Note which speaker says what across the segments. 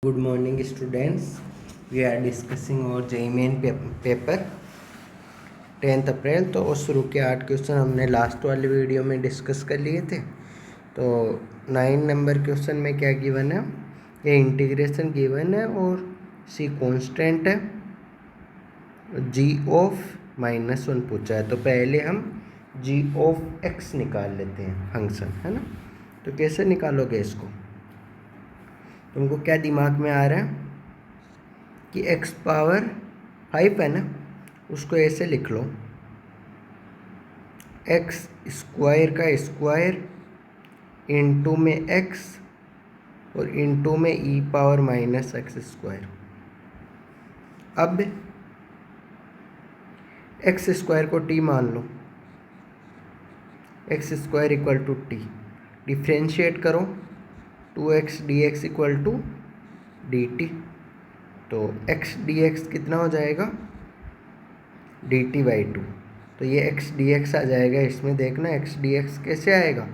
Speaker 1: Good morning students. We are discussing our JEE Main paper 10th अप्रैल। तो शुरू के 8 question हमने लास्ट वाले वीडियो में डिस्कस कर लिए थे। तो 9 नंबर क्वेश्चन में क्या गिवन है, ये इंटीग्रेशन गिवन है और सी कांस्टेंट है, g ऑफ -1 पूछा है। तो पहले हम g ऑफ x निकाल लेते हैं, फंक्शन है ना। तो कैसे निकालोगे इसको, तुमको क्या दिमाग में आ रहा है कि x पावर 5 है ना, उसको ऐसे लिख लो, x स्क्वायर का स्क्वायर इंटू में x और इंटू में e पावर -x स्क्वायर। अब x स्क्वायर को t मान लो, x square equal to T, differentiate करो 2x dx equal to dt। तो x dx कितना हो जाएगा, dt/2। तो ये x dx आ जाएगा, इसमें देखना x dx कैसे आएगा,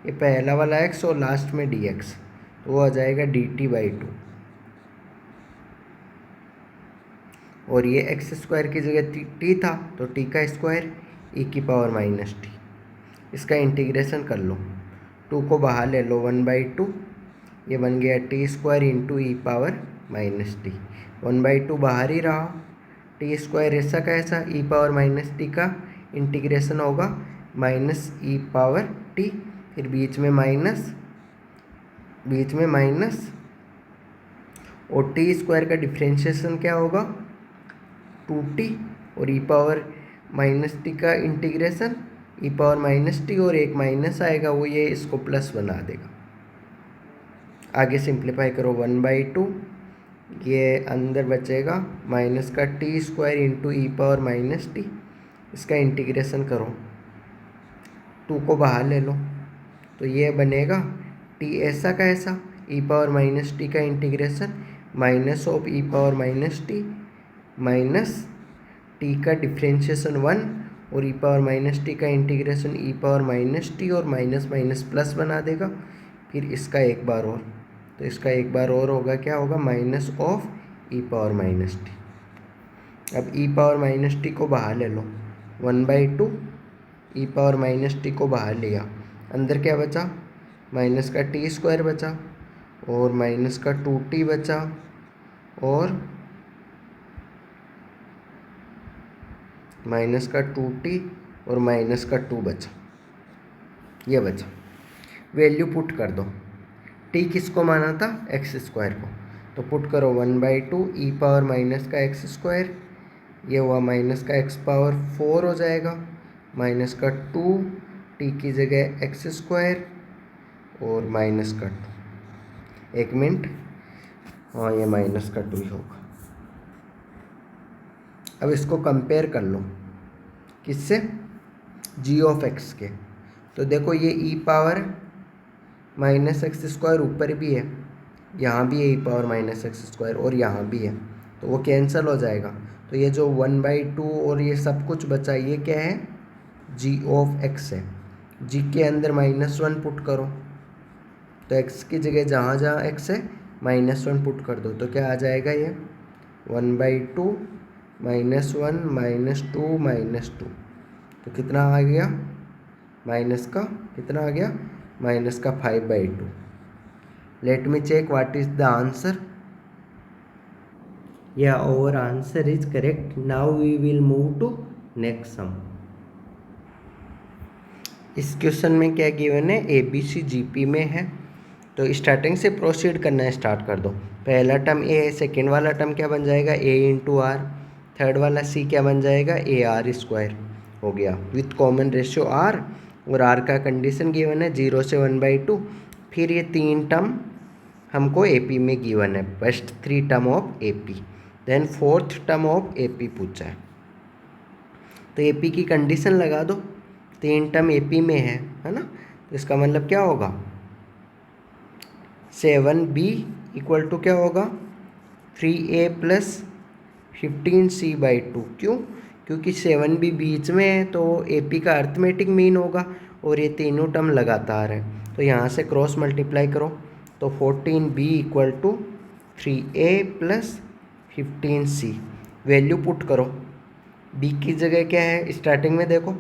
Speaker 1: ये पहला वाला x और लास्ट में dx, तो वो आ जाएगा dt/2। और ये x स्क्वायर की जगह t था, तो t का स्क्वायर e की पावर -t। इसका इंटीग्रेशन कर लो, 2 को बाहर ले लो, 1/2, ये बन गया टी स्क्वायर इंटू ई पावर -t। 1/2 बाहर ही रहा, टी स्क्वायर ऐसा का ऐसा, ई पावर -t का इंटीग्रेशन होगा -e पावर t, फिर बीच में माइनस, और टी स्क्वायर का डिफ्रेंशिएशन क्या होगा 2t, और ई पावर -t का इंटीग्रेशन ई पावर -t, और एक माइनस आएगा, वो ये इसको प्लस बना देगा। आगे सिंप्लीफाई करो, 1/2, ये अंदर बचेगा माइनस का टी स्क्वायर इंटू ई पावर -t, इसका इंटीग्रेशन करो, 2 को बाहर ले लो, तो ये बनेगा t ऐसा का ऐसा, ई पावर -t का integration minus of E power -t minus t का डिफ्रेंशिएशन 1, और ई पावर -t का इंटीग्रेशन ई पावर -t, और माइनस माइनस प्लस बना देगा। फिर इसका एक बार और, तो इसका एक बार और होगा, क्या होगा, minus of E power -t। अब ई पावर -t को बाहर ले लो, 1/2, ई पावर -t को बाहर लिया, अंदर क्या बचा, माइनस का टी स्क्वायर बचा, और माइनस का 2t बचा, और माइनस का 2t और माइनस का 2 बचा, ये बचा। वैल्यू पुट कर दो, t किसको माना था, x स्क्वायर को, तो पुट करो 1/2 ई पावर माइनस का x स्क्वायर, ये हुआ माइनस का x पावर 4 हो जाएगा, माइनस का 2 t की जगह x स्क्वायर और माइनस का 2। एक मिनट, हाँ ये माइनस का 2 ही होगा। अब इसको कंपेयर कर लो, किससे, g ऑफ x के। तो देखो ये e पावर -x स्क्वायर ऊपर भी है, यहाँ भी है e पावर -x स्क्वायर, और यहाँ भी है, तो वो कैंसिल हो जाएगा। तो ये जो 1/2 और ये सब कुछ बचा, ये क्या है, g ऑफ x है। g के अंदर -1 पुट करो, तो x की जगह जहाँ जहाँ x है -1 पुट कर दो, तो क्या आ जाएगा, ये 1/2 -1 -2 तो कितना आ गया, माइनस का कितना आ गया, माइनस का 5/2। Let me check what is the answer. या our answer is correct. Now we will move to next sum. इस क्वेश्चन में क्या गिवन है, ABC GP में है, तो स्टार्टिंग से प्रोसीड करना स्टार्ट कर दो। पहला टर्म A है, सेकेंड वाला टर्म क्या बन जाएगा, A इंटू आर, थर्ड वाला C क्या बन जाएगा, AR स्क्वायर हो गया, विथ कॉमन रेशियो R, और R का कंडीशन गिवन है 0 से 1/2। फिर ये 3 टर्म हमको AP में गिवन है, first 3 term of AP, then 4th term of AP पूछा है। तो AP की कंडीशन लगा दो, 3 टर्म AP में है ना, तो इसका मतलब क्या होगा, 7B इक्वल टू क्या होगा, 3A प्लस 15C/2। क्यों, क्योंकि 7B बीच में है, तो AP का अर्थमेटिक मीन होगा, और ये तीनों टर्म लगातार है, तो यहाँ से क्रॉस मल्टीप्लाई करो, तो 14B equal to 3a plus 15c। Value put करो। b की जगह क्या है स्टार्टिंग में देखो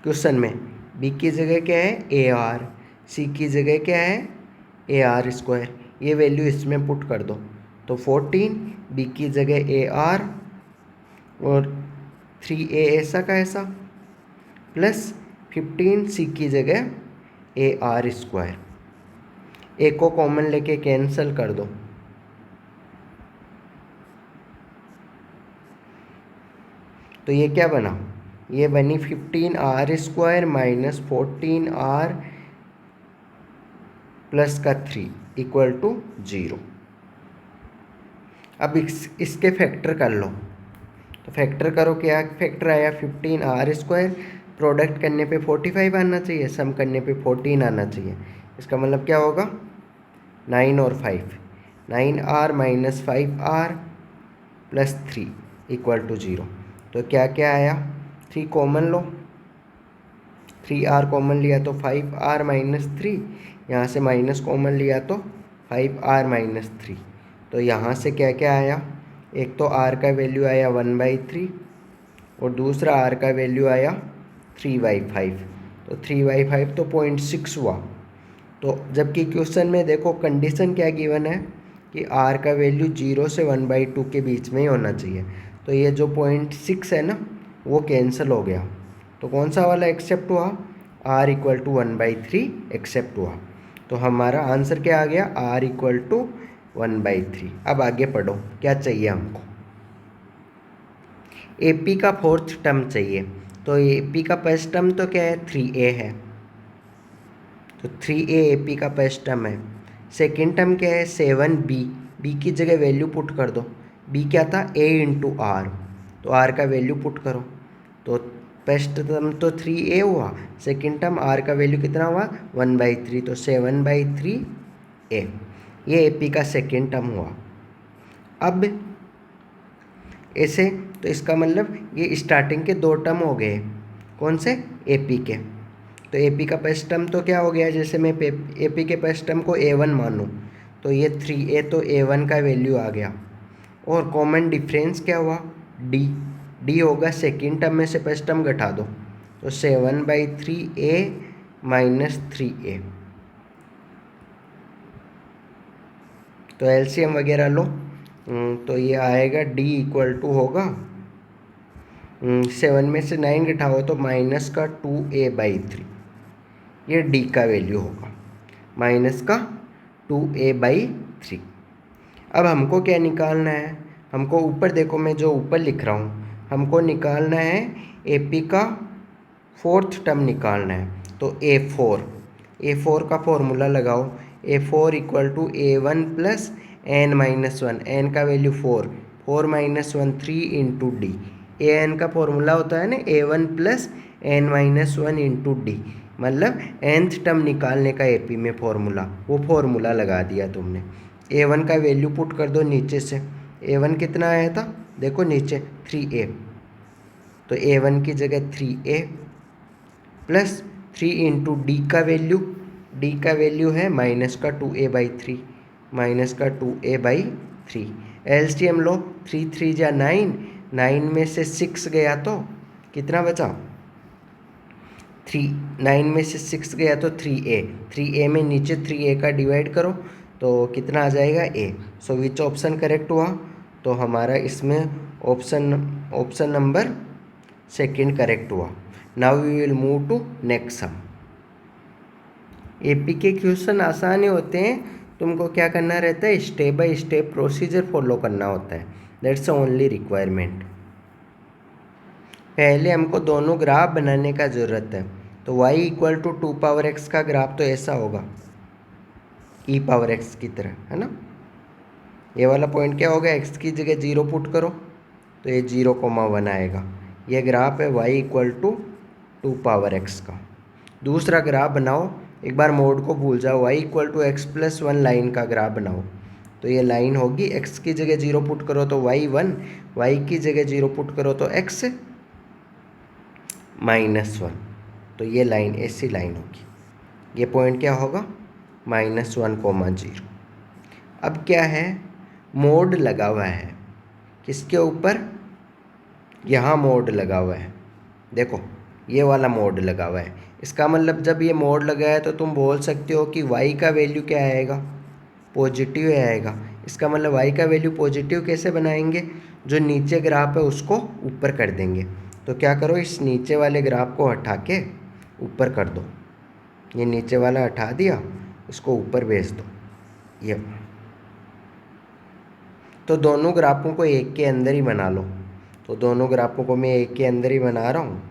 Speaker 1: क्वेश्चन में, b की जगह क्या है AR, c की जगह क्या है AR²। ये वैल्यू इसमें पुट कर दो तो 14 b की जगह AR और 3a ऐसा का ऐसा प्लस 15 c की जगह AR²। ए को कॉमन लेके कैंसिल कर दो तो ये क्या बना, ये बनी 15r² माइनस 14r प्लस का 3 इक्वल टू 0। अब इसके फैक्टर कर लो तो फैक्टर करो, क्या फैक्टर आया 15r², प्रोडक्ट करने पे 45 आना चाहिए, सम करने पे 14 आना चाहिए। इसका मतलब क्या होगा 9 और 5, 9r minus 5r plus 3 equal to 0। तो क्या क्या आया 3 कॉमन लो, 3r कॉमन लिया तो 5r माइनस 3, यहाँ से माइनस कॉमन लिया तो 5r माइनस 3। तो यहाँ से क्या क्या आया, एक तो r का वैल्यू आया 1/3 और दूसरा r का वैल्यू आया 3/5। तो 3/5 तो 0.6 हुआ। तो जबकि क्वेश्चन में देखो कंडीशन क्या गिवन है कि r का वैल्यू 0 से 1/2 के बीच में ही होना चाहिए। तो ये जो 0.6 है ना वो कैंसिल हो गया। तो कौन सा वाला एक्सेप्ट हुआ, r इक्वल टू 1/3 एक्सेप्ट हुआ। तो हमारा आंसर क्या आ गया r इक्वल टू 1/3। अब आगे पढ़ो क्या चाहिए हमको, AP का फोर्थ टर्म चाहिए। तो AP का फर्स्ट टर्म तो क्या है 3a है, तो 3a AP का फर्स्ट टर्म है। सेकेंड टर्म क्या है 7b, b की जगह वैल्यू पुट कर दो, b क्या था a इंटू आर, तो r का वैल्यू पुट करो। तो फर्स्ट टर्म तो 3a हुआ, सेकेंड टर्म r का वैल्यू कितना हुआ 1/3, तो 7/3a। ये AP का सेकेंड टर्म हुआ। अब ऐसे तो इसका मतलब ये स्टार्टिंग के 2 टर्म हो गए, कौन से AP के। तो AP का फर्स्ट टर्म तो क्या हो गया, जैसे मैं AP के फर्स्ट टर्म को A1 मानूँ तो ये 3a तो A1 का वैल्यू आ गया। और कॉमन डिफरेंस क्या हुआ D होगा, सेकेंड टर्म में से फर्स्ट टर्म घटा दो तो 7/3a माइनस 3a। तो LCM वगैरह लो तो ये आएगा D इक्वल टू होगा 7 में से 9 घटाओ तो माइनस का 2a/3, ये D का वैल्यू होगा माइनस का 2a/3। अब हमको क्या निकालना है, हमको ऊपर देखो मैं जो ऊपर लिख रहा हूँ, हमको निकालना है AP का फोर्थ टर्म निकालना है। तो A4 का फॉर्मूला लगाओ, A4 equal to A1 plus n-1, n का value 4 minus 1 3 into D. an का फॉर्मूला होता है ना A1 plus n-1 into D, मतलब nth टर्म निकालने का AP में फॉर्मूला, वो फॉर्मूला लगा दिया तुमने। A1 का वैल्यू पुट कर दो नीचे से, A1 कितना आया था देखो नीचे 3a, तो A1 की जगह 3a प्लस 3 इंटू डी का वैल्यू है माइनस का 2a/3, माइनस का 2a/3। LCM लो, 3 3 जा 9, 9 में से 6 गया तो कितना बचा 3, 9 में से 6 गया तो 3a में नीचे 3a का डिवाइड करो तो कितना आ जाएगा a। So which option correct हुआ, तो हमारा इसमें ऑप्शन नंबर सेकंड करेक्ट हुआ। Now we will move to next sum. AP के क्वेश्चन आसान होते हैं, तुमको क्या करना रहता है step by step procedure follow करना होता है, दैट्स ओनली रिक्वायरमेंट। पहले हमको दोनों ग्राफ बनाने का ज़रूरत है। तो y इक्वल टू 2 x का ग्राफ तो ऐसा होगा e⁻x की तरह, है ना। ये वाला पॉइंट क्या होगा, x की जगह 0 पुट करो तो ये 0,1 आएगा। ये ग्राफ है y इक्वल टू 2 x का। दूसरा ग्राफ बनाओ, एक बार मोड को भूल जाओ, y equal to x+1 line का ग्राफ बनाओ। तो ये लाइन होगी, x की जगह 0 पुट करो तो y1, y की जगह 0 पुट करो तो x -1। तो ये लाइन ऐसी लाइन होगी, ये पॉइंट क्या होगा -1,0। अब क्या है, मोड लगा हुआ है किसके ऊपर, यहाँ मोड लगा हुआ है, देखो ये वाला मोड लगा हुआ है। इसका मतलब जब ये मोड लगा है तो तुम बोल सकते हो कि y का वैल्यू क्या आएगा, पॉजिटिव आएगा। इसका मतलब y का वैल्यू पॉजिटिव कैसे बनाएंगे, जो नीचे ग्राफ है उसको ऊपर कर देंगे। तो क्या करो, इस नीचे वाले ग्राफ को हटा के ऊपर कर दो, ये नीचे वाला हटा दिया, इसको ऊपर भेज दो ये। तो दोनों ग्राफों को एक के अंदर ही बना लो, तो दोनों ग्राफों को मैं एक के अंदर ही बना रहा हूँ।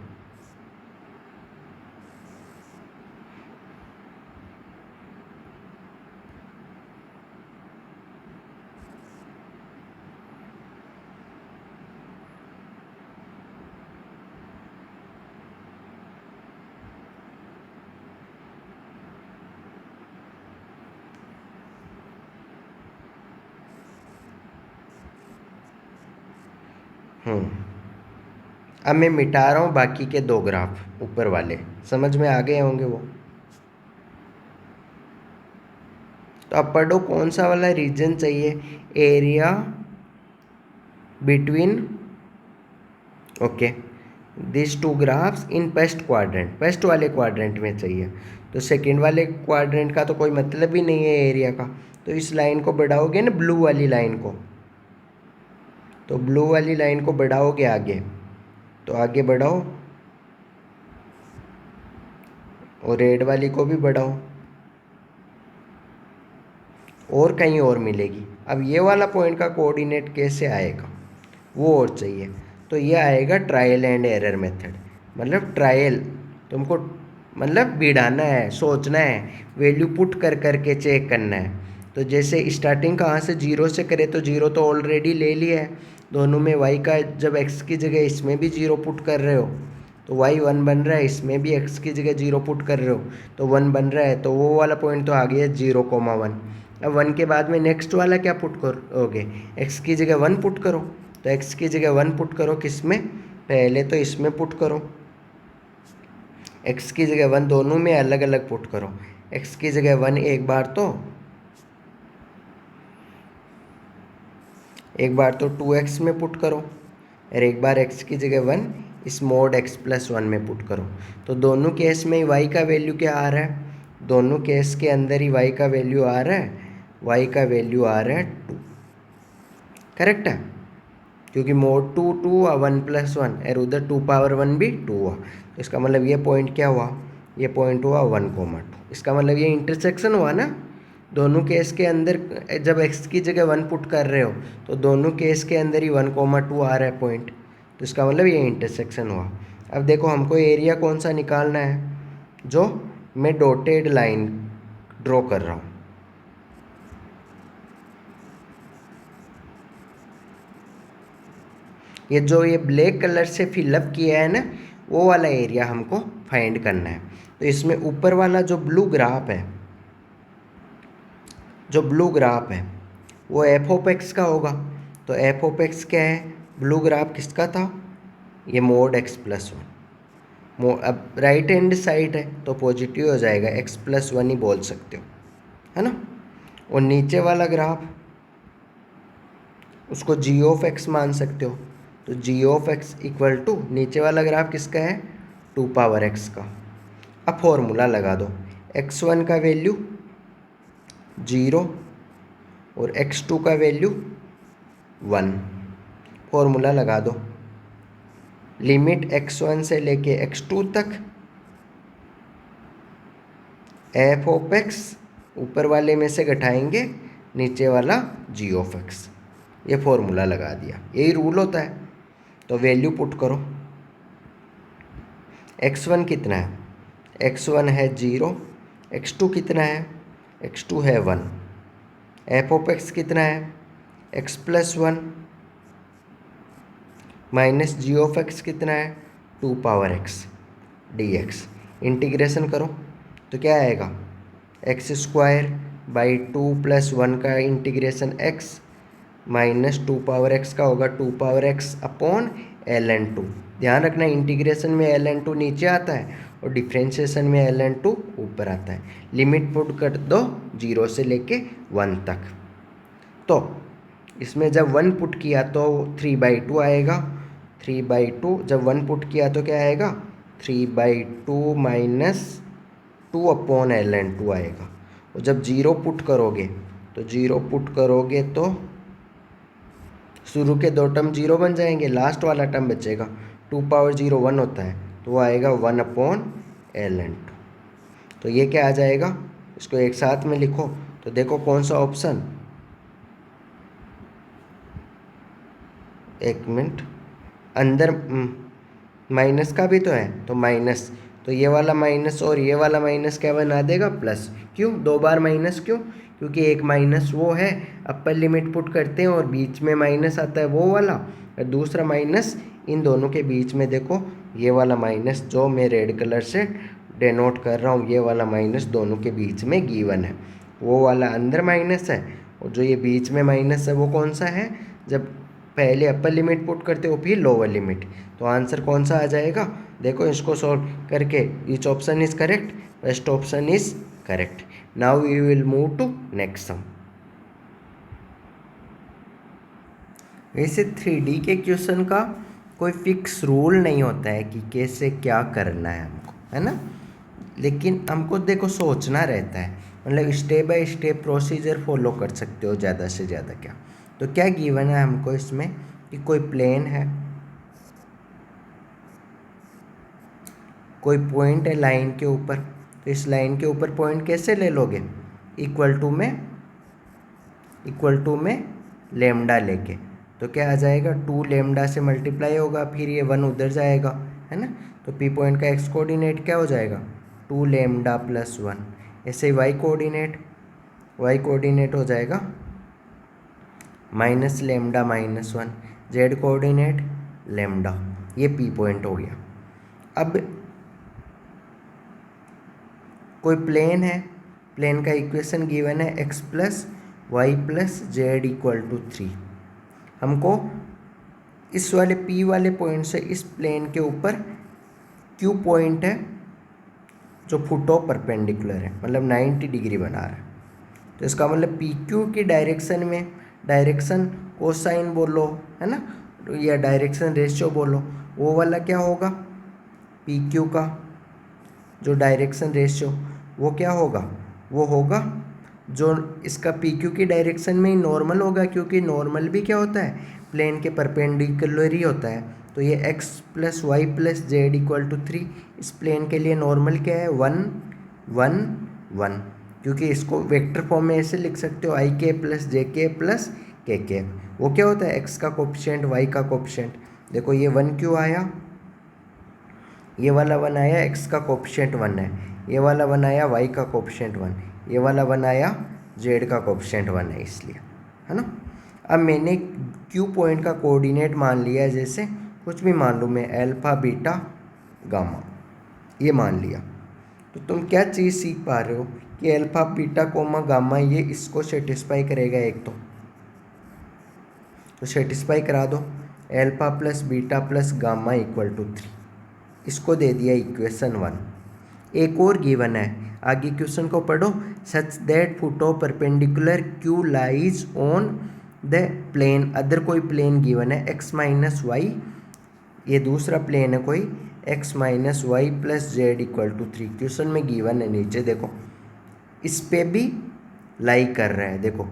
Speaker 1: अब मैं मिटा रहा हूँ बाकी के दो ग्राफ ऊपर वाले, समझ में आ गए होंगे वो। तो अब पढ़ो कौन सा वाला रीजन चाहिए, area between okay this two graphs in first quadrant, first वाले क्वाड्रेंट में चाहिए। तो सेकंड वाले क्वाड्रेंट का तो कोई मतलब ही नहीं है एरिया का। तो इस लाइन को बढ़ाओगे ना, ब्लू वाली लाइन को, तो ब्लू वाली लाइन को बढ़ाओगे आगे, तो आगे बढ़ाओ, और रेड वाली को भी बढ़ाओ, और कहीं और मिलेगी। अब ये वाला पॉइंट का कोऑर्डिनेट कैसे आएगा वो और चाहिए। तो ये आएगा ट्रायल एंड एरर मेथड, मतलब ट्रायल तुमको मतलब बिड़ाना है, सोचना है, वैल्यू पुट कर करके चेक करना है। तो जैसे स्टार्टिंग कहाँ से, जीरो से करे, तो जीरो तो ऑलरेडी ले लिया है दोनों में। वाई का जब एक्स की जगह इसमें भी जीरो पुट कर रहे हो तो वाई वन बन रहा है, इसमें भी एक्स की जगह जीरो पुट कर रहे हो तो वन बन रहा है। तो वो वाला पॉइंट तो आ गया 0,1। अब वन के बाद में नेक्स्ट वाला क्या पुट करोगे, एक्स की जगह वन पुट करो। तो एक्स की जगह वन पुट करो किस में, पहले तो इसमें पुट करो, एक्स की जगह वन दोनों में अलग अलग पुट करो। एक्स की जगह वन एक बार तो 2x में पुट करो, और एक बार x की जगह वन इस मोड x प्लस वन में पुट करो। तो दोनों केस में y का वैल्यू क्या आ रहा है, दोनों केस के अंदर ही y का वैल्यू आ रहा है, y का वैल्यू आ रहा है 2, करेक्ट है, क्योंकि मोड 2 2 हुआ 1 प्लस 1, और उधर 2 पावर 1 भी 2 हुआ। तो इसका मतलब ये पॉइंट क्या हुआ, ये पॉइंट हुआ 1,2। इसका मतलब ये इंटरसेक्शन हुआ ना दोनों केस के अंदर। जब x की जगह वन पुट कर रहे हो तो दोनों केस के अंदर ही 1,2 आ रहा है पॉइंट, तो इसका मतलब ये इंटरसेक्शन हुआ। अब देखो हमको एरिया कौन सा निकालना है, जो मैं डॉटेड लाइन ड्रॉ कर रहा हूँ। ये जो ये ब्लैक कलर से फिलअप किया है ना, वो वाला एरिया हमको फाइंड करना है। तो इसमें ऊपर वाला जो ब्लू ग्राफ है, जो ब्लू ग्राफ है वो एफ ऑफ एक्स का होगा। तो एफ ऑफ एक्स क्या है, ब्लू ग्राफ किसका था, ये मोड एक्स प्लस वन। अब राइट हैंड साइड है तो पॉजिटिव हो जाएगा, एक्स प्लस वन ही बोल सकते हो, है ना। और नीचे वाला ग्राफ उसको जी ऑफ एक्स मान सकते हो। तो जी ऑफ एक्स इक्वल टू नीचे वाला ग्राफ किसका है, 2 पावर एक्स का। अब फॉर्मूला लगा दो, x1 का वैल्यू 0 और x2 का वैल्यू 1। फॉर्मूला लगा दो, लिमिट x1 से लेके x2 तक एफ ऑफ एक्स, ऊपर वाले में से घटाएंगे नीचे वाला जी ऑफ एक्स। ये फॉर्मूला लगा दिया, यही रूल होता है। तो वैल्यू पुट करो, x1 कितना है, x1 है 0, x2 कितना है, x2 है 1, एफ ऑफ एक्स कितना है, x plus 1 minus G of X कितना है, 2 power X D X. Integration करो तो क्या आएगा, एक्स स्क्वायर बाई 2 प्लस 1 का integration x minus 2 power x का होगा 2 पावर x अपॉन ln2। ध्यान रखना इंटीग्रेशन में ln2 नीचे आता है और डिफ्रेंशिएशन में ln2 ऊपर आता है। लिमिट पुट कर दो 0 से लेके 1 तक। तो इसमें जब 1 पुट किया तो 3/2 आएगा। 3/2 जब 1 पुट किया तो क्या आएगा? 3/2 माइनस 2/ln2 आएगा। और जब 0 पुट करोगे तो शुरू के 2 टर्म 0 बन जाएंगे, लास्ट वाला टर्म बचेगा। 2 पावर 0 1 होता है, तो वो आएगा 1/ln2। तो ये क्या आ जाएगा? इसको एक साथ में लिखो तो देखो कौन सा ऑप्शन, एक मिनट, अंदर माइनस का भी तो है, तो माइनस, तो ये वाला माइनस और ये वाला माइनस क्या बना देगा? प्लस। क्यों 2 बार माइनस? क्यों? क्योंकि एक माइनस वो है, अपर लिमिट पुट करते हैं और बीच में माइनस आता है वो वाला, और दूसरा माइनस इन दोनों के बीच में, देखो ये वाला माइनस जो मैं रेड कलर से डेनोट कर रहा हूँ, ये वाला माइनस दोनों के बीच में गिवन है। वो वाला अंदर माइनस है और जो ये बीच में माइनस है वो कौन सा है? जब पहले अपर लिमिट पुट करते हो फिर लोअर लिमिट, तो आंसर कौन सा आ जाएगा? देखो इसको सॉल्व करके, each option is correct, first option is correct. Now we will move to next sum. वैसे 3D के क्वेश्चन का कोई फिक्स रूल नहीं होता है कि कैसे क्या करना है हमको, है ना, लेकिन हमको देखो सोचना रहता है, मतलब step by step procedure follow कर सकते हो ज़्यादा से ज़्यादा। क्या तो क्या गिवन है हमको इसमें कि कोई प्लेन है, कोई पॉइंट है लाइन के ऊपर, तो इस लाइन के ऊपर पॉइंट कैसे ले लोगे? इक्वल टू में लेमडा लेके, तो क्या आ जाएगा? 2 लेमडा से मल्टीप्लाई होगा, फिर ये 1 उधर जाएगा, है ना, तो पी पॉइंट का एक्स कोऑर्डिनेट क्या हो जाएगा? 2 लेमडा प्लस 1। ऐसे ही वाई कोऑर्डिनेट हो जाएगा minus lambda minus 1। Z coordinate lambda. ये पी पॉइंट हो गया। अब कोई प्लेन है, प्लेन का इक्वेशन गिवन है x plus Y plus Z equal to 3। हमको इस वाले P वाले पॉइंट से इस प्लेन के ऊपर Q पॉइंट है जो फुटो परपेंडिकुलर है, मतलब 90 डिग्री बना रहा है, तो इसका मतलब PQ की डायरेक्शन में, डायरेक्शन कोसाइन बोलो, है ना, या डायरेक्शन रेशियो बोलो, वो वाला क्या होगा? PQ का जो डायरेक्शन रेशियो वो क्या होगा? वो होगा जो इसका PQ की डायरेक्शन में ही नॉर्मल होगा, क्योंकि नॉर्मल भी क्या होता है? प्लेन के परपेंडिकुलर ही होता है। तो ये x plus Y plus Z equal to 3, इस प्लेन के लिए नॉर्मल क्या है? 1 1 1, क्योंकि इसको वेक्टर फॉर्म में ऐसे लिख सकते हो आई के प्लस जे के प्लस के के। वो क्या होता है? x का कोफिशिएंट, y का कोफिशिएंट। देखो ये 1 क्यों आया? ये वाला 1 आया, x का कोफिशिएंट 1 है, ये वाला 1 आया, y का कोफिशिएंट 1, ये वाला 1 आया, z का कोफिशिएंट 1 है, इसलिए, है ना। अब मैंने Q पॉइंट का कोऑर्डिनेट मान लिया है, जैसे कुछ भी मान लूँ मैं, अल्फा बीटा गामा, ये मान लिया। तो तुम क्या चीज़ सीख पा रहे हो कि अल्फा बीटा कोमा गामा ये इसको सेटिस्फाई करेगा। एक तो सेटिस्फाई करा दो, alpha plus beta plus gamma equal to 3, इसको दे दिया इक्वेशन 1। एक और गिवन है, आगे क्वेश्चन को पढ़ो। Such that foot of perpendicular Q lies on the plane, other कोई प्लेन गिवन है x माइनस वाई, ये दूसरा प्लेन है कोई, x minus Y plus Z equal to 3। Question में गिवन है नीचे देखो, इस पे भी लाई कर रहा है, देखो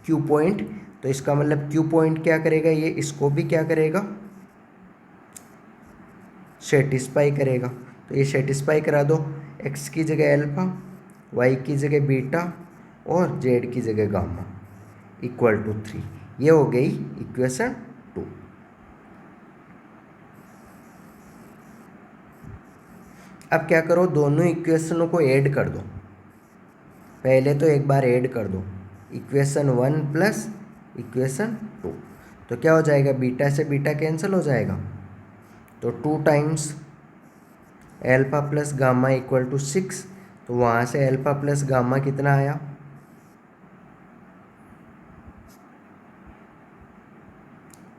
Speaker 1: Q पॉइंट, तो इसका मतलब Q पॉइंट क्या करेगा? ये इसको भी क्या करेगा? सेटिस्फाई करेगा। तो ये सेटिस्फाई करा दो, x की जगह अल्फा, y की जगह बीटा और z की जगह गामा इक्वल टू 3। ये हो गई इक्वेशन 2। अब क्या करो? दोनों इक्वेशनों को ऐड कर दो। पहले तो एक बार ऐड कर दो, इक्वेशन 1 प्लस इक्वेशन 2, तो क्या हो जाएगा? बीटा से बीटा कैंसिल हो जाएगा, तो 2 times alpha plus gamma equal to 6, तो वहाँ से अल्फा प्लस गामा कितना आया?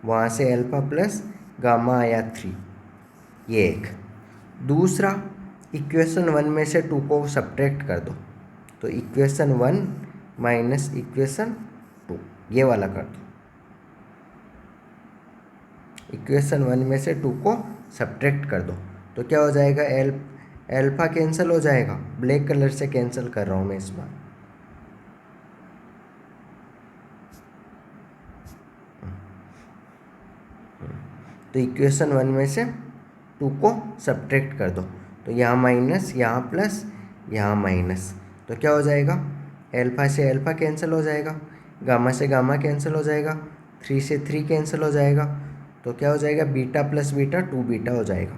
Speaker 1: वहाँ से अल्फा प्लस गामा आया 3, ये एक। दूसरा, इक्वेशन 1 में से 2 को सब्ट्रैक्ट कर दो, तो इक्वेशन 1 माइनस इक्वेशन 2, ये वाला कर दो। इक्वेशन 1 में से 2 को सब्ट्रैक्ट कर दो तो क्या हो जाएगा, एल्फा कैंसिल हो जाएगा, ब्लैक कलर से कैंसिल कर रहा हूँ मैं इस बार। तो इक्वेशन 1 में से 2 को सब्ट्रैक्ट कर दो तो यहाँ माइनस, यहाँ प्लस, यहाँ माइनस, तो क्या हो जाएगा, एल्फा से एल्फा कैंसिल हो जाएगा, गामा से गामा कैंसिल हो जाएगा, 3 से 3 कैंसिल हो जाएगा, तो क्या हो जाएगा, बीटा प्लस बीटा 2 बीटा हो जाएगा।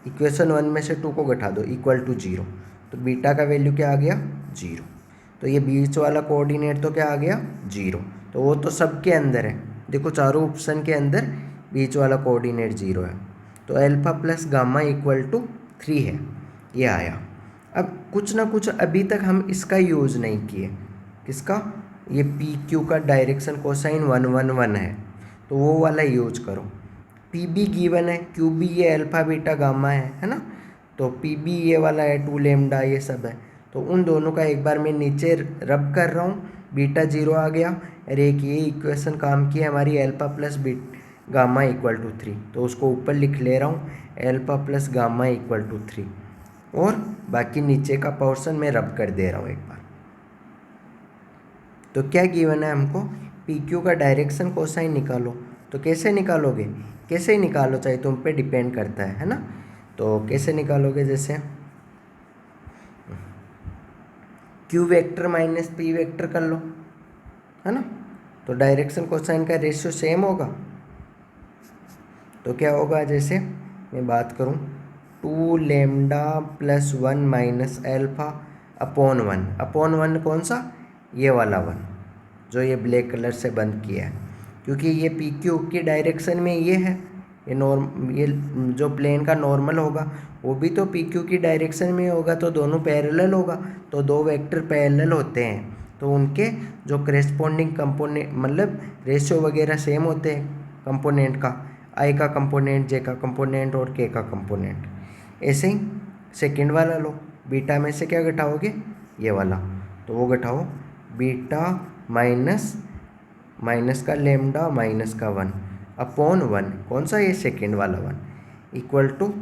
Speaker 1: इक्वेशन 1 में से 2 को घटा दो इक्वल टू 0, तो बीटा का वैल्यू क्या आ गया, 0। तो ये बीच वाला कोऑर्डिनेट तो क्या आ गया, 0। तो वो तो सबके अंदर है, देखो चारों ऑप्शन के अंदर बीच वाला कोऑर्डिनेट 0 है। तो alpha plus gamma equal to 3 है, ये आया। अब कुछ ना कुछ अभी तक हम इसका यूज़ नहीं किए, किसका, ये पी क्यू का डायरेक्शन कोसाइन 1 1 1 है, तो वो वाला यूज करो। पी बी गिवन है, क्यू बी ये अल्फा बीटा गामा है ना, तो पी बी ये वाला है 2 लेमडा ये सब है, तो उन दोनों का एक बार मैं नीचे रब कर रहा हूँ, बीटा 0 आ गया, और एक ये इक्वेशन काम की है हमारी alpha plus gamma equal to 3, तो उसको ऊपर लिख ले रहा हूँ alpha plus gamma equal to 3, और बाकी नीचे का पोर्शन मैं रब कर दे रहा हूँ एक बार। तो क्या गिवन है हमको, पी क्यू का डायरेक्शन कोसाइन निकालो, तो कैसे निकालोगे, कैसे ही निकालो, चाहे तुम पे डिपेंड करता है ना। तो कैसे निकालोगे, जैसे Q vector minus P vector कर लो, है ना, तो डायरेक्शन कोसाइन का रेशियो सेम होगा। तो क्या होगा, जैसे मैं बात करूँ 2 lambda plus 1 minus alpha upon 1, upon 1 कौन सा, ये वाला 1 जो ये ब्लैक कलर से बंद किया है, क्योंकि ये पी क्यू की डायरेक्शन में ये है, ये जो प्लेन का नॉर्मल होगा वो भी तो पी क्यू की डायरेक्शन में होगा, तो दोनों पैरेलल होगा, तो दो वेक्टर पैरेलल होते हैं तो उनके जो करेस्पॉन्डिंग कंपोनेंट मतलब रेशियो वगैरह सेम होते हैं कंपोनेंट का, आई का कंपोनेंट, जे का कंपोनेंट और के का कंपोनेंट। ऐसे ही सेकेंड वाला लो, बीटा में से क्या घटाओगे, ये वाला, तो वो घटाओ बीटा माइनस माइनस का लेमडा माइनस का 1 अपॉन 1, कौन सा, ये सेकेंड वाला 1 इक्वल टू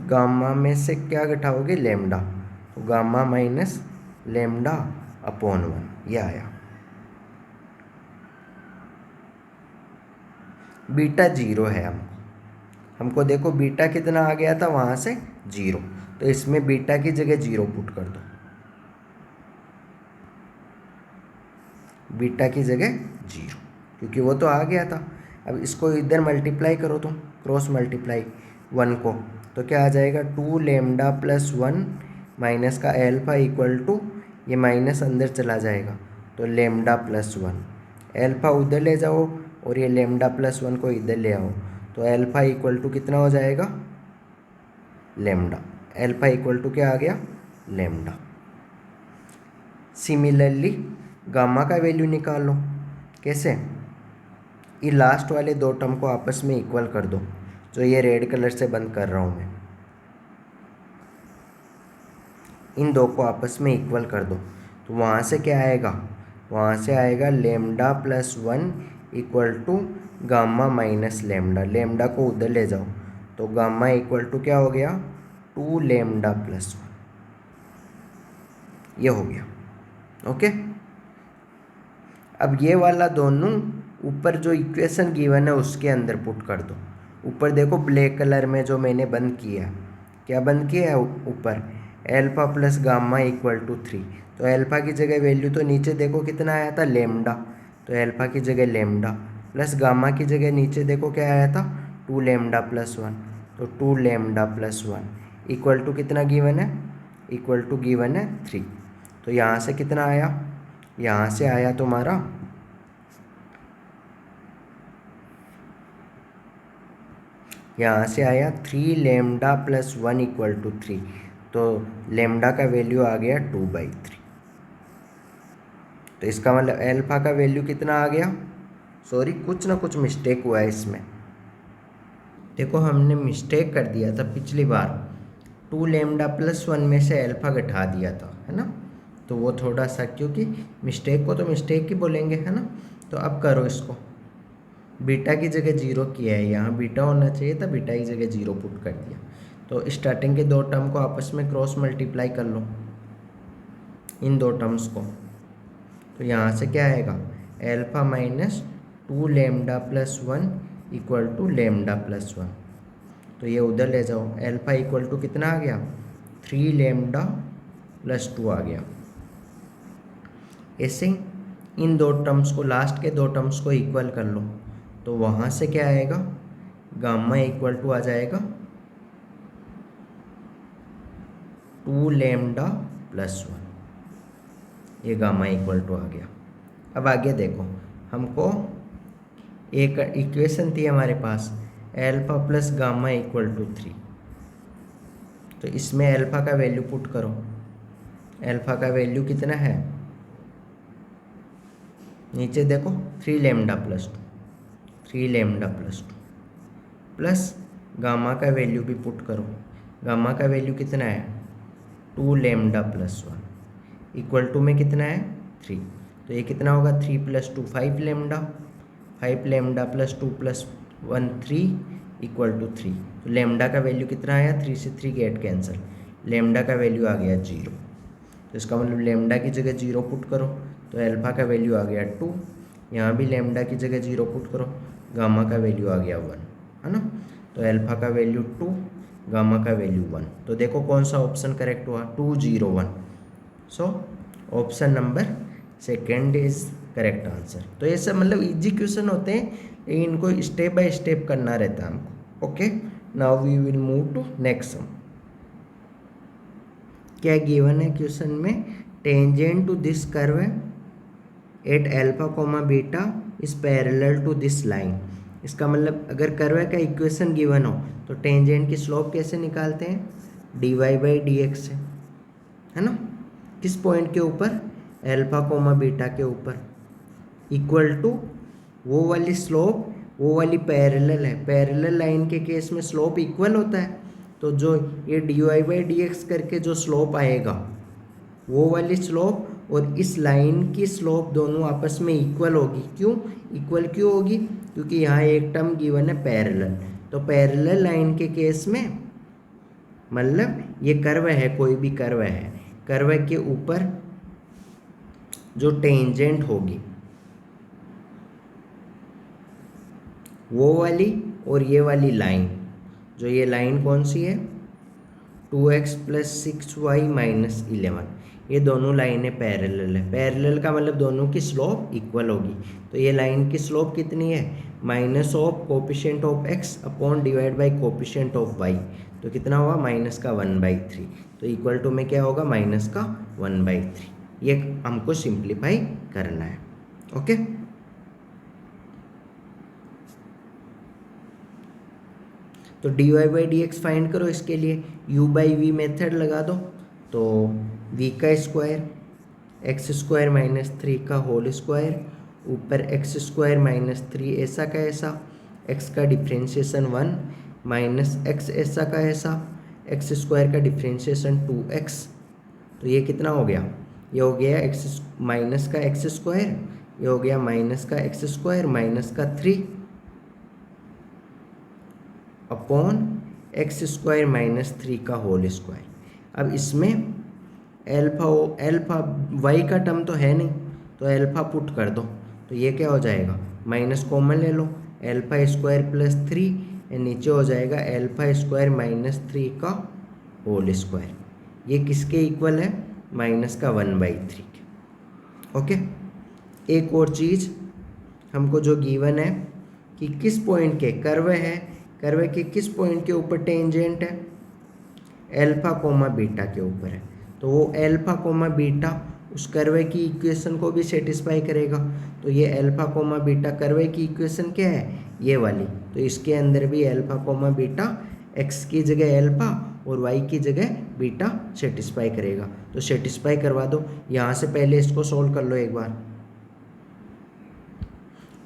Speaker 1: गामा में से क्या घटाओगे, लेमडा, तो गामा माइनस लेमडा अपॉन 1, ये आया। बीटा 0 है हमको देखो बीटा कितना आ गया था वहाँ से 0, तो इसमें बीटा की जगह 0 पुट कर दो, बीटा की जगह 0, क्योंकि वो तो आ गया था। अब इसको इधर मल्टीप्लाई करो तुम, क्रॉस मल्टीप्लाई 1 को, तो क्या आ जाएगा 2 लेमडा प्लस 1 माइनस का एल्फा इक्वल टू, ये माइनस अंदर चला जाएगा तो लेमडा प्लस 1, एल्फा उधर ले जाओ और ये लेमडा प्लस 1 को इधर ले आओ, तो एल्फा इक्वल टू कितना हो जाएगा, लेमडा, एल्फा इक्वल टू क्या आ गया, लेमडा। सिमिलरली गामा का वैल्यू निकाल लो, कैसे, ये लास्ट वाले दो टर्म को आपस में इक्वल कर दो, जो ये रेड कलर से बंद कर रहा हूँ मैं, इन दो को आपस में इक्वल कर दो, तो वहाँ से क्या आएगा, वहाँ से आएगा lambda plus 1 equal to gamma minus lambda, lambda को उधर ले जाओ, तो गामा इक्वल टू क्या हो गया, 2 लेमडा प्लस 1, ये हो गया। ओके, अब ये वाला दोनों ऊपर जो इक्वेशन गिवन है उसके अंदर पुट कर दो। ऊपर देखो ब्लैक कलर में जो मैंने बंद किया, क्या बंद किया है ऊपर, alpha plus gamma equal to 3, तो एल्फा की जगह वैल्यू तो नीचे देखो कितना आया था, लेमडा, तो एल्फा की जगह लेमडा, प्लस गामा की जगह नीचे देखो क्या आया था, 2 लेमडा प्लस 1, तो 2 लेमडा प्लस 1 इक्वल टू कितना गिवन है, इक्वल टू गिवन है 3, तो यहाँ से कितना आया, यहाँ से आया तुम्हारा यहाँ से आया 3 लेमडा प्लस 1 इक्वल टू 3, तो लेमडा का वैल्यू आ गया 2/3, तो इसका मतलब एल्फा का वैल्यू कितना आ गया, सॉरी कुछ ना कुछ मिस्टेक हुआ है इसमें, देखो हमने मिस्टेक कर दिया था पिछली बार, 2 लेमडा प्लस 1 में से एल्फा घटा दिया था, है ना, तो वो थोड़ा सा, क्योंकि मिस्टेक को तो मिस्टेक ही बोलेंगे, है ना। तो अब करो इसको, बीटा की जगह 0 किया है, यहाँ बीटा होना चाहिए था, बीटा की जगह 0 पुट कर दिया। तो स्टार्टिंग के दो टर्म को आपस में क्रॉस मल्टीप्लाई कर लो, इन दो टर्म्स को। तो यहाँ से क्या आएगा, alpha minus 2 lambda plus 1 equal to lambda plus 1। तो ये उधर ले जाओ, एल्फा इक्वल टू कितना आ गया, 3 लेमडा प्लस 2 आ गया। ऐसे इन दो टर्म्स को, लास्ट के दो टर्म्स को इक्वल कर लो, तो वहाँ से क्या आएगा, गामा इक्वल टू आ जाएगा 2 लेमडा प्लस 1। ये गामा इक्वल टू आ गया। अब आगे देखो, हमको एक इक्वेशन थी हमारे पास, alpha plus gamma equal to 3। तो इसमें एल्फा का वैल्यू पुट करो। एल्फा का वैल्यू कितना है, नीचे देखो 3 lambda plus 2, 3 lambda plus 2 plus gamma का वैल्यू भी पुट करो। गामा का वैल्यू कितना है, 2 लेमडा प्लस 1 इक्वल टू में कितना है 3। तो ये कितना होगा, 3 plus 2 5 lambda, 5 lambda plus 2 plus 1 3 equal to 3। तो लेमडा का वैल्यू कितना आया, 3 से 3 गेट कैंसिल, लेमडा का वैल्यू आ गया 0। तो इसका मतलब लेमडा की जगह 0 पुट करो, तो एल्फा का वैल्यू आ गया 2। यहाँ भी लेमडा की जगह 0 पुट करो, गामा का वैल्यू आ गया 1, है ना। तो एल्फा का वैल्यू 2, गामा का वैल्यू 1। तो देखो कौन सा ऑप्शन करेक्ट हुआ, 2 0 1। So option number second is correct answer. तो ये सब मतलब इजी क्वेश्चन होते हैं, लेकिन इनको स्टेप बाय स्टेप करना रहता है हमको। Okay, now we will move to next sum. क्या गिवन है क्वेश्चन में, tangent to this curve at alpha comma beta is parallel to this line. इसका मतलब अगर कर्व का इक्वेशन गिवन हो तो टेंजेंट की स्लोप कैसे निकालते हैं, dy बाई डी एक्स से, है ना। किस पॉइंट के ऊपर, एल्फा कोमा बीटा के ऊपर, इक्वल टू वो वाली स्लोप, वो वाली पैरेलल है। पैरेलल लाइन के केस में स्लोप इक्वल होता है, तो जो ये dy बाई डी एक्स करके जो स्लोप आएगा, वो वाली स्लोप और इस लाइन की स्लोप दोनों आपस में इक्वल होगी। क्यों इक्वल क्यों होगी, क्योंकि यहाँ एक टर्म गिवन है पैरेलल। तो पैरेलल लाइन के केस में मतलब ये कर्व है, कोई भी कर्व है, कर्व के ऊपर जो टेंजेंट होगी वो वाली और ये वाली लाइन, जो ये लाइन कौन सी है, 2x प्लस 6y माइनस 11, ये दोनों लाइनें पैरेलल है। पैरेलल का मतलब दोनों की स्लोप इक्वल होगी। तो ये लाइन की स्लोप कितनी है, minus of coefficient of x upon divide by coefficient of y। तो कितना हुआ, माइनस का 1/3। तो इक्वल टू में क्या होगा, माइनस का 1/3। ये हमको सिंप्लीफाई करना है। ओके, तो dy by D x find करो। इसके लिए u बाई वी मेथड लगा दो। तो v का स्क्वायर एक्स स्क्वायर माइनस 3 का होल स्क्वायर ऊपर एक्स स्क्वायर माइनस 3 ऐसा का ऐसा, x का डिफ्रेंशिएशन 1 माइनस एक्स ऐसा का ऐसा, एक्स स्क्वायर का डिफ्रेंशिएशन 2x। तो ये कितना हो गया, ये हो गया एक्स माइनस का एक्स स्क्वायर, ये हो गया माइनस का एक्स स्क्वायर माइनस का 3 अपॉन एक्स स्क्वायर माइनस 3 का होल स्क्वायर। अब इसमें एल्फा वाई का टर्म तो है नहीं, तो एल्फा पुट कर दो। तो ये क्या हो जाएगा, माइनस कॉमन ले लो, एल्फा स्क्वायर प्लस 3, नीचे हो जाएगा एल्फा स्क्वायर माइनस 3 का होल स्क्वायर। ये किसके इक्वल है, माइनस का 1/3 के। ओके, एक और चीज़ हमको जो गिवन है कि किस पॉइंट के कर्व है, कर्व के किस पॉइंट के ऊपर टेंजेंट है, एल्फा कोमा बीटा के ऊपर है। तो वो एल्फा कोमा बीटा उस कर्व की इक्वेशन को भी सेटिस्फाई करेगा। तो ये एल्फा कोमा बीटा कर्व की इक्वेशन क्या है, ये वाली। तो इसके अंदर भी एल्फा कोमा बीटा एक्स की जगह एल्फा और वाई की जगह बीटा सेटिस्फाई करेगा। तो सेटिस्फाई करवा दो। यहाँ से पहले इसको सोल्व कर लो एक बार।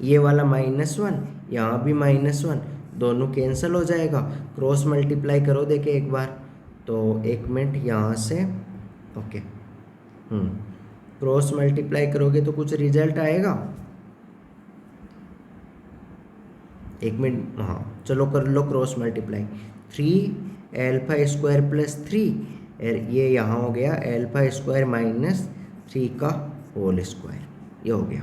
Speaker 1: ये वाला -1, यहाँ भी -1, दोनों कैंसिल हो जाएगा। क्रॉस मल्टीप्लाई करो देखे एक बार। तो एक मिनट यहाँ से, ओके, क्रॉस मल्टीप्लाई करोगे तो कुछ रिजल्ट आएगा। एक मिनट, हाँ चलो कर लो क्रॉस मल्टीप्लाई। 3 α² प्लस 3, ये यहाँ हो गया α² माइनस 3 का होल स्क्वायर, ये हो गया।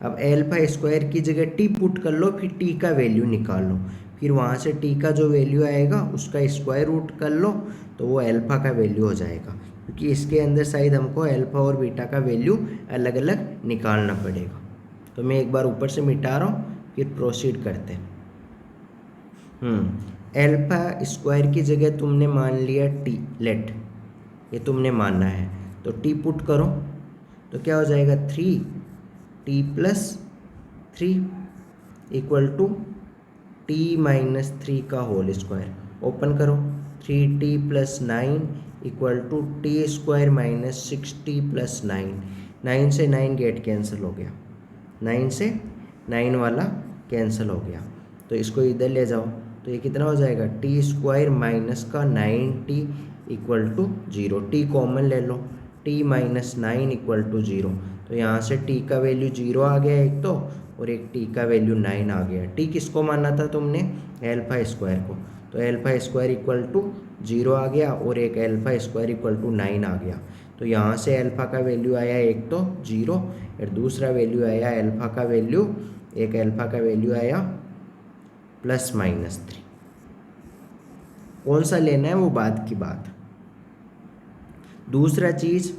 Speaker 1: अब α² की जगह t पुट कर लो, फिर t का वैल्यू निकाल लो, फिर वहाँ से t का जो वैल्यू आएगा उसका स्क्वायर रूट कर लो, तो वो अल्फ़ा का वैल्यू हो जाएगा, क्योंकि इसके अंदर शायद हमको अल्फ़ा और बीटा का वैल्यू अलग अलग निकालना पड़ेगा। तो मैं एक बार ऊपर से मिटा रहा हूँ, फिर प्रोसीड करते हैं। α² की जगह तुमने मान लिया t, लेट ये तुमने मानना है, तो t पुट करो तो क्या हो जाएगा 3t plus 3 equal to t minus 3 का होल स्क्वायर। ओपन करो, 3t plus 9 equal to t² minus 6t plus 9। 9 से 9 गेट कैंसिल हो गया, 9 से 9 वाला कैंसिल हो गया, तो इसको इधर ले जाओ तो ये कितना हो जाएगा t² माइनस का 9t equal to 0। t common ले लो, t माइनस 9 इक्वल टू 0, तो यहाँ से t का वैल्यू 0 आ गया एक तो, और एक t का वैल्यू 9 आ गया। t किसको माना था तुमने, α² को, तो α² इक्वल टू 0 आ गया और एक α² इक्वल टू 9 आ गया। तो यहाँ से अल्फ़ा का वैल्यू आया एक तो 0, और दूसरा वैल्यू आया अल्फ़ा का वैल्यू, एक अल्फ़ा का वैल्यू आया प्लस माइनस 3। कौन सा लेना है वो बाद की बात। दूसरा चीज़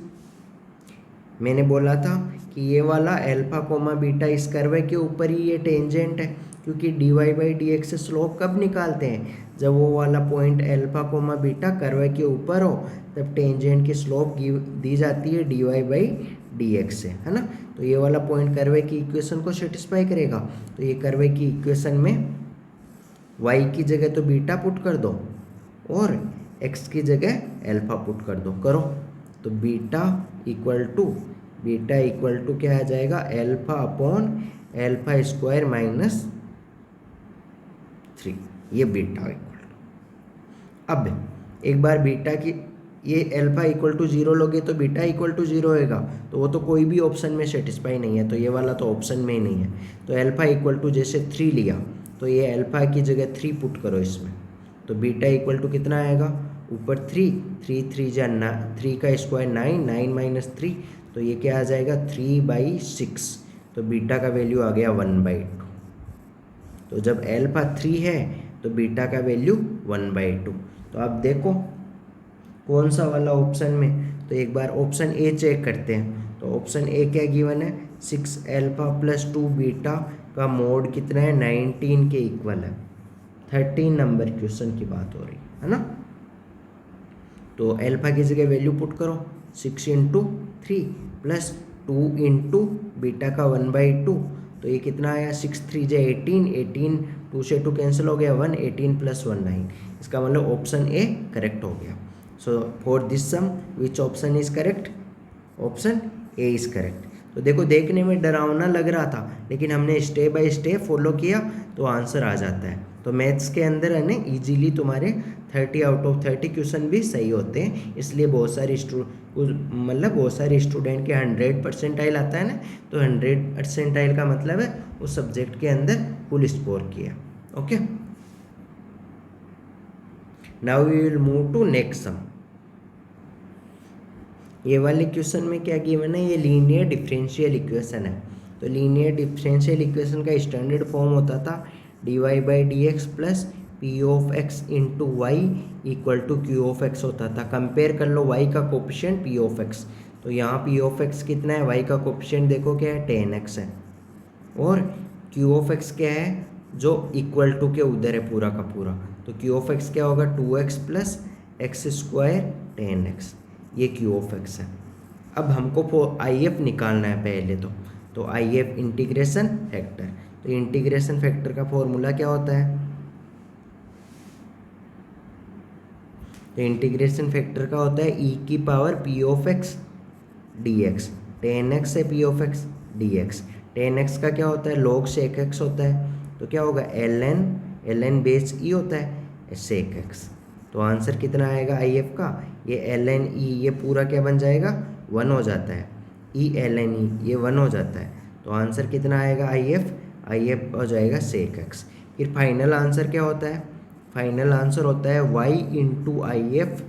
Speaker 1: मैंने बोला था कि ये वाला अल्फ़ा कोमा बीटा इस कर्व के ऊपर ही ये टेंजेंट है, क्योंकि dy/dx से स्लोप कब निकालते हैं, जब वो वाला point alpha comma beta curve के ऊपर हो, तब टेंजेंट की स्लोप दी जाती है dy/dx से, है ना। तो ये वाला पॉइंट कर्व की इक्वेशन को सेटिस्फाई करेगा। तो ये कर्व की इक्वेशन में y की जगह तो बीटा पुट कर दो और x की जगह अल्फ़ा पुट कर दो, करो तो बीटा इक्वल टू क्या आ जाएगा, अल्फ़ा अपॉन α² माइनस 3, ये बीटा इक्वल टू। अब एक बार बीटा की ये अल्फ़ा इक्वल टू 0 लोगे तो बीटा इक्वल टू 0 होएगा, तो वो तो कोई भी ऑप्शन में सेटिस्फाई नहीं है, तो ये वाला तो ऑप्शन में ही नहीं है। तो अल्फ़ा इक्वल टू जैसे 3 लिया, तो ये अल्फ़ा की जगह 3 पुट करो इसमें, तो बीटा इक्वल टू कितना आएगा, ऊपर 3 का स्क्वायर 9, 9 माइनस 3, तो ये क्या आ जाएगा 3/6, तो बीटा का वैल्यू आ गया 1/2। तो जब अल्फ़ा 3 है तो बीटा का वैल्यू 1/2। तो आप देखो कौन सा वाला ऑप्शन में, तो एक बार ऑप्शन ए चेक करते हैं। तो ऑप्शन ए क्या गिवन है, 6α प्लस 2 बीटा का मोड कितना है, 19 के इक्वल है। 13 नंबर क्वेश्चन की बात हो रही है ना। तो अल्फ़ा की जगह वैल्यू पुट करो, 6 × 3 प्लस 2 × बीटा का 1/2, तो ये कितना आया 6 3 × 18, 18 2 से 2 कैंसिल हो गया 1, 18 + 1 9। इसका मतलब ऑप्शन ए करेक्ट हो गया। So for this sum which option is correct, option A is correct. तो देखो देखने में डरावना लग रहा था, लेकिन हमने स्टेप बाय स्टेप फॉलो किया तो आंसर आ जाता है। तो मैथ्स के अंदर है ना ईजिली तुम्हारे 30 आउट ऑफ 30 क्वेश्चन भी सही होते हैं, इसलिए बहुत सारे स्टूडेंट के 100 परसेंटाइल आता है ना, तो 100 परसेंटाइल का मतलब है उस सब्जेक्ट के अंदर फुल स्कोर किया। Okay, now we will move to next sum. ये वाले क्वेश्चन में क्या गिवन है, ये लीनियर डिफरेंशियल इक्वेशन है। तो लीनियर डिफरेंशियल इक्वेशन का स्टैंडर्ड फॉर्म होता था dy/dx plus p of x into Y equal to q of x होता था। कंपेयर कर लो y का कोफिशिएंट p ऑफ x, तो यहाँ p ऑफ x कितना है, y का कोफिशिएंट देखो क्या है 10x है, और q ऑफ x क्या है जो इक्वल टू के उधर है पूरा का पूरा, तो q ऑफ x क्या होगा 2x प्लस x² 10x, ये q ऑफ x है। अब हमको IF निकालना है पहले तो IF इंटीग्रेशन फैक्टर। तो इंटीग्रेशन फैक्टर का फॉर्मूला क्या होता है, तो इंटीग्रेशन फैक्टर का होता है e की power p of x dx, 10x है p of x dx, 10x का क्या होता है log sec x होता है, तो क्या होगा ln बेस e होता है sec x। तो आंसर कितना आएगा IF का, ये ln e ये पूरा क्या बन जाएगा 1 हो जाता है, ई एल एन ई, ये 1 हो जाता है। तो आंसर कितना आएगा आई एफ हो जाएगा सेक एक्स। फिर फाइनल आंसर क्या होता है? फाइनल आंसर होता है Y into I F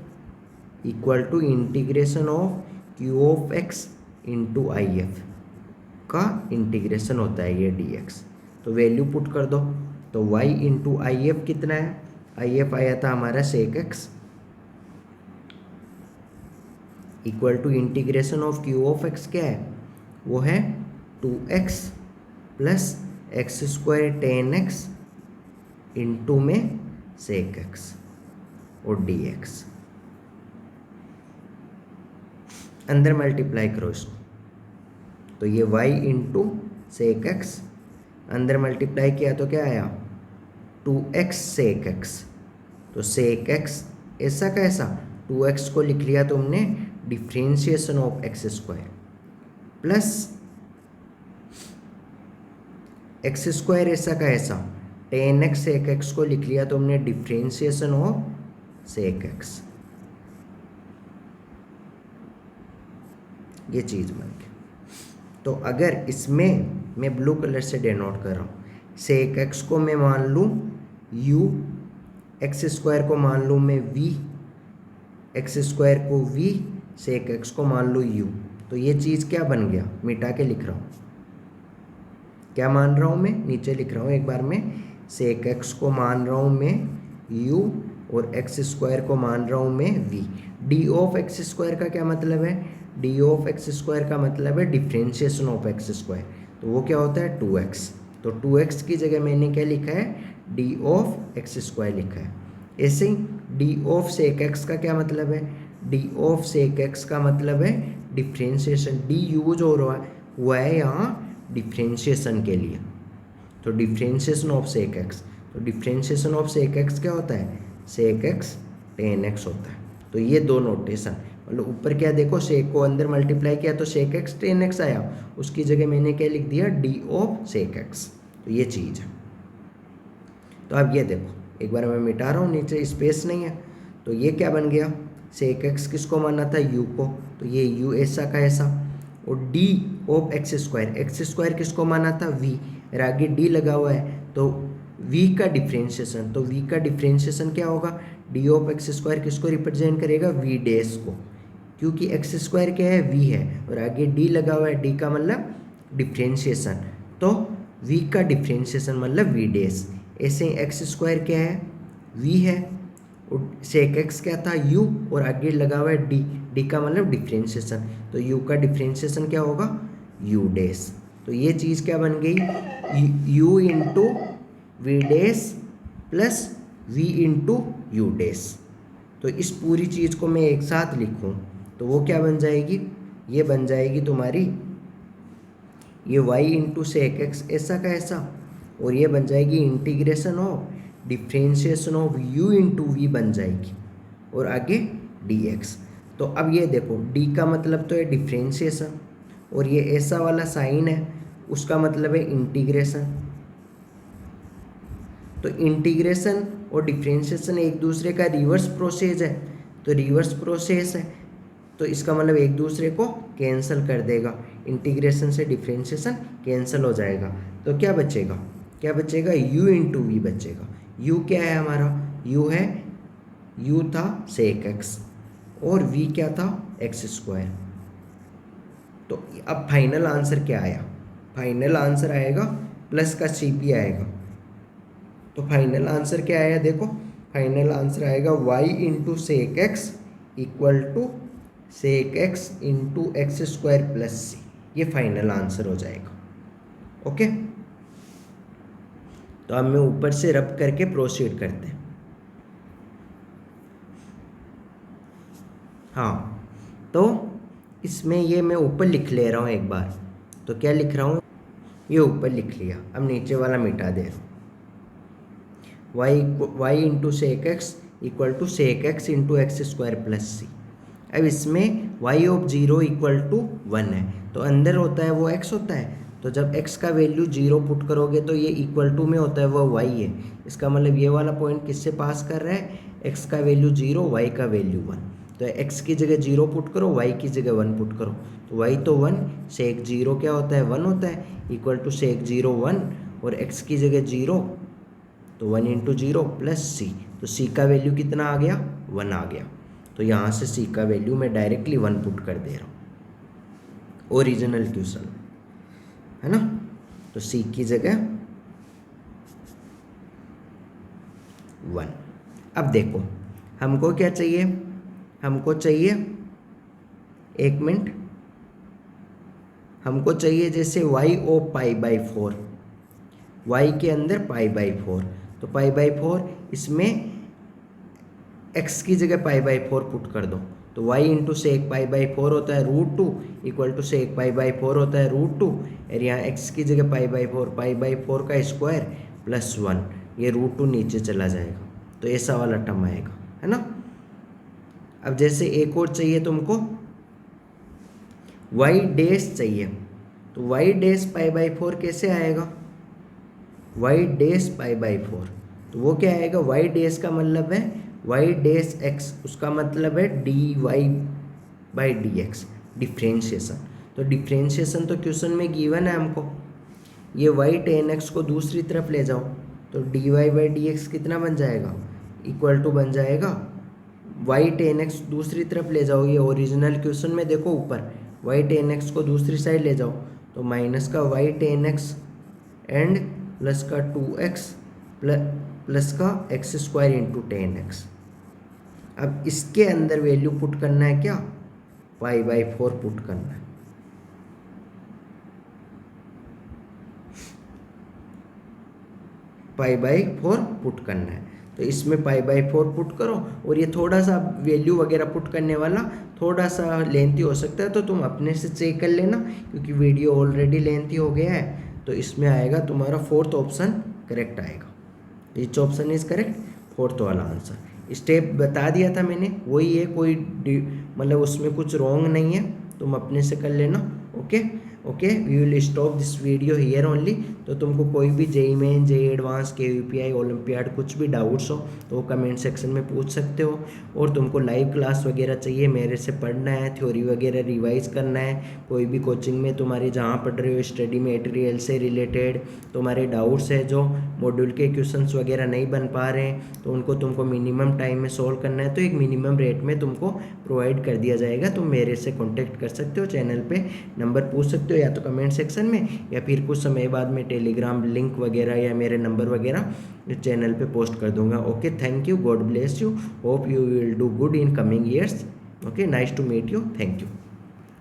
Speaker 1: equal to integration of Q of X into I F का इंटीग्रेशन होता है ये डी एक्स। तो वैल्यू पुट कर दो, तो y इंटू आई एफ कितना है? आई एफ आया था हमारा sec X equal to integration of Q of X क्या है? वो है 2x plus X square ten X into में सेक एक्स और डी एक्स। अंदर मल्टीप्लाई करो इसको, तो ये y इंटू सेक एक्स अंदर मल्टीप्लाई किया तो क्या आया? 2x सेक एक्स। तो सेक एक्स ऐसा का ऐसा 2x को लिख लिया तुमने differentiation of x square plus X square ऐसा का ऐसा 10x सेक एक्स को लिख लिया तुमने डिफ्रेंशिएशन ऑफ सेक एक्स। ये चीज़ बन गई। तो अगर इसमें मैं ब्लू कलर से डिनोट कर रहा हूँ, सेक एक्स को मैं मान लूँ u, एक्स स्क्वायर को मान लूँ मैं v, एक्स स्क्वायर को v, सेक एक्स को मान लूँ u, तो ये चीज़ क्या बन गया? मिटा के लिख रहा हूँ। क्या मान रहा हूँ मैं? नीचे लिख रहा हूँ एक बार में, सेक एक्स को मान रहा हूँ मैं u और एक्स स्क्वायर को मान रहा हूँ मैं v। D of x square का क्या मतलब है? डी ऑफ एक्स स्क्वायर का मतलब है डिफ्रेंशिएशन ऑफ एक्स स्क्वायर, तो वो क्या होता है? 2x। तो 2x की जगह मैंने क्या लिखा है? डी ऑफ एक्स स्क्वायर लिखा है। ऐसे ही डी ऑफ सेक एक्स का क्या मतलब है? डी ऑफ सेक एक्स का मतलब है डिफ्रेंशिएशन। डी यूज हो रहा है हुआ है यहाँ डिफ्रेंशिएशन के लिए, तो डिफ्रेंशिएशन ऑफ सेक एक्स। तो डिफ्रेंशिएशन ऑफ सेक एक्स क्या होता है? सेक एक्स टेन एक्स होता है। तो ये दो नोटेशन, मतलब ऊपर क्या देखो, सेक को अंदर मल्टीप्लाई किया तो सेक एक्स टेन एक्स आया, उसकी जगह मैंने क्या लिख दिया? D of sec X. तो ये चीज़ है। तो अब ये देखो, एक बार मैं मिटा रहा हूँ, नीचे स्पेस नहीं है, तो ये क्या बन गया? सेक एक्स किसको माना था? u को, तो ये u ऐसा का ऐसा, और डी ऑफ एक्स स्क्वायर किसको माना था? v, और आगे d लगा हुआ है तो v का डिफ्रेंशिएशन, तो v का डिफ्रेंशिएशन क्या होगा? डी ऑफ एक्स स्क्वायर किसको रिप्रेजेंट करेगा? v डैश को, क्योंकि एक्स स्क्वायर क्या है? v है, और आगे d लगा हुआ है, d का मतलब डिफ्रेंशिएशन, तो v का डिफ्रेंशिएशन मतलब v डैश। ऐसे ही एक्स स्क्वायर क्या है? v है, और सेक एक्स क्या था? u, और आगे लगा हुआ है d का मतलब डिफ्रेंशिएशन, तो u का डिफ्रेंशिएशन क्या होगा? u dash. तो ये चीज़ क्या बन गई? u into v dash plus v into u dash. तो इस पूरी चीज़ को मैं एक साथ लिखूं तो वो क्या बन जाएगी? ये बन जाएगी तुम्हारी ये y इंटू सेक एक्स ऐसा का ऐसा, और ये बन जाएगी integration of differentiation of u into v बन जाएगी, और आगे dx। तो अब ये देखो, d का मतलब तो है डिफ्रेंशिएशन, और ये ऐसा वाला साइन है उसका मतलब है इंटीग्रेशन। तो इंटीग्रेशन और डिफ्रेंशिएशन एक दूसरे का रिवर्स प्रोसेस है, तो रिवर्स प्रोसेस है तो इसका मतलब एक दूसरे को कैंसिल कर देगा, इंटीग्रेशन से डिफ्रेंशिएशन कैंसिल हो जाएगा। तो क्या बचेगा? क्या बचेगा? u इंटू वी बचेगा। u क्या है हमारा? u है, u था सेक एक्स और v क्या था? X square. तो अब फाइनल आंसर क्या आया? फाइनल आंसर आएगा प्लस का CP आएगा। तो फाइनल आंसर क्या आया? देखो, फाइनल आंसर आएगा y into sec X equal to sec X into X square plus C. ये फाइनल आंसर हो जाएगा। ओके, तो अब मैं ऊपर से रब करके प्रोसीड करते हैं। हाँ, तो इसमें ये मैं ऊपर लिख ले रहा हूँ एक बार। तो क्या लिख रहा हूँ? ये ऊपर लिख लिया, अब नीचे वाला मिटा दे रहा हूँ। y into sec X equal to sec X into X square plus C. अब इसमें y ऑफ 0 इक्वल टू 1 है, तो अंदर होता है वो x होता है, तो जब x का वैल्यू 0 पुट करोगे तो ये इक्वल टू में होता है वो y है। इसका मतलब ये वाला पॉइंट किससे पास कर रहा है? x का वैल्यू 0, y का वैल्यू 1। तो x की जगह 0 पुट करो, y की जगह 1 पुट करो, तो y तो 1 सेक 0 क्या होता है 1 होता है, इक्वल टू सेक 0 1, और x की जगह 0 तो 1 इंटू 0 प्लस c, तो c का वैल्यू कितना आ गया 1 आ गया। तो यहाँ से c का वैल्यू मैं डायरेक्टली 1 पुट कर दे रहा हूँ, ओरिजिनल क्वेश्चन है ना। तो c की जगह 1। अब देखो हमको क्या चाहिए, हमको चाहिए, एक मिनट, हमको चाहिए जैसे y o pi by 4, y के अंदर पाई बाई 4, तो पाई बाई 4 इसमें x की जगह पाई बाई 4 पुट कर दो, तो y into sec pi by 4 होता है √2 equal to sec pi by 4 होता है √2, और यहाँ x की जगह पाई बाई 4 का स्क्वायर प्लस 1, ये √2 नीचे चला जाएगा, तो ऐसा वाला टर्म आएगा, है ना। अब जैसे एक और चाहिए तुमको, y डैश चाहिए, तो y डैश पाई बाई 4 कैसे आएगा, y डैश पाई बाई 4, तो वो क्या आएगा, y डैश का मतलब है y डैश x, उसका मतलब है dy by D x, differentiation. तो डिफ्रेंशिएशन तो क्वेश्चन में गिवन है हमको, ये y tan x को दूसरी तरफ ले जाओ, तो dy बाई डी एक्स कितना बन जाएगा, इक्वल टू बन जाएगा y tan x दूसरी तरफ ले जाओ, ये ओरिजिनल क्वेश्चन में देखो ऊपर y tan x को दूसरी साइड ले जाओ, तो माइनस का y tan x and plus का 2x प्लस का x square into tan x। अब इसके अंदर वैल्यू पुट करना है क्या, पाई बाई 4 पुट करना है, पाई बाई 4 पुट करना है, तो इसमें पाई बाई 4 पुट करो, और ये थोड़ा सा वैल्यू वगैरह पुट करने वाला थोड़ा सा लेंथी हो सकता है, तो तुम अपने से चेक कर लेना, क्योंकि वीडियो ऑलरेडी लेंथी हो गया है। तो इसमें आएगा तुम्हारा 4th ऑप्शन करेक्ट आएगा, विच ऑप्शन इज करेक्ट, 4th वाला आंसर। स्टेप बता दिया था मैंने, वही है, कोई मतलब उसमें कुछ रॉन्ग नहीं है, तुम अपने से कर लेना। Okay okay, we will stop this video here only. तो तुमको कोई भी JEE Main, JEE advance, KVPI, olympiad कुछ भी डाउट्स हो तो वो कमेंट सेक्शन में पूछ सकते हो, और तुमको लाइव क्लास वगैरह चाहिए, मेरे से पढ़ना है, थ्योरी वगैरह रिवाइज करना है, कोई भी कोचिंग में तुम्हारी जहाँ पढ़ रहे हो स्टडी मटेरियल से रिलेटेड तुम्हारे डाउट्स है, जो मॉड्यूल के क्वेश्चंस वगैरह नहीं बन पा रहे हैं, तो उनको तुमको मिनिमम टाइम में सोल्व करना है, तो एक मिनिमम रेट में तुमको प्रोवाइड कर दिया जाएगा। तुम मेरे से कॉन्टेक्ट कर सकते हो, चैनल पे नंबर पूछ सकते हो, या तो कमेंट सेक्शन में, या फिर कुछ समय बाद में टेलीग्राम लिंक वगैरह या मेरे नंबर वगैरह चैनल पे पोस्ट कर दूंगा। Okay, thank you, God bless you, hope you will do good in coming years. Okay, nice to meet you, thank you,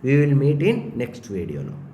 Speaker 1: we will meet in next video now.